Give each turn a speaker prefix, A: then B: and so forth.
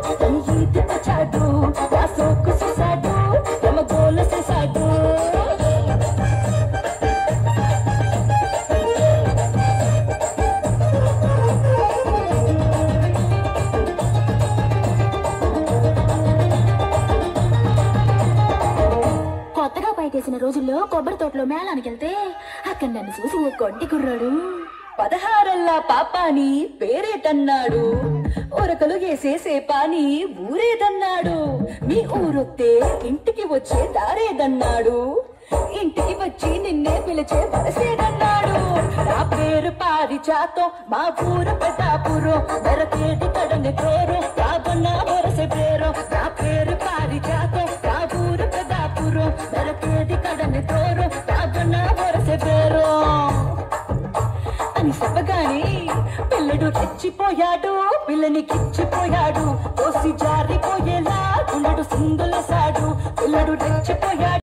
A: ఈతకొచ్చాడు నా సోకు చూశాడు ఎమ గోలు చేశాడు
B: కొత్తగా పైకేసిన రోజుల్లో కొబ్బరి తోటలో మేళానికి వెళ్తే అక్కడ నన్ను చూసి ఓ కొంటి కుర్రాడు
A: 16 పాపాని పేరేటన్నాడు ఊరకలు వేసేసే పాని ఊరేదన్నాడు మీ ఊరొత్తే ఇంటికి వచ్చే దారేదన్నాడు ఇంటికి వచ్చి నిన్నే పిలిచే వరసేదన్నాడు నా పేరు పారిజాతం మా ఊరు పెద్దాపురం దొరకేది కడని పేరు రాబన్న వరసే పేరు నా పేరు పారిజాతం మా ఊరు పెద్దాపురం దొరకేది కడని పేరు రాబన్న వరసే పేరు అని చెప్పగానే పిల్లడు రెచ్చిపోయాడు పిల్లని కిచ్చిపోయాడు తోసి జారిపోయేలా గుండెడు సింగులసాడు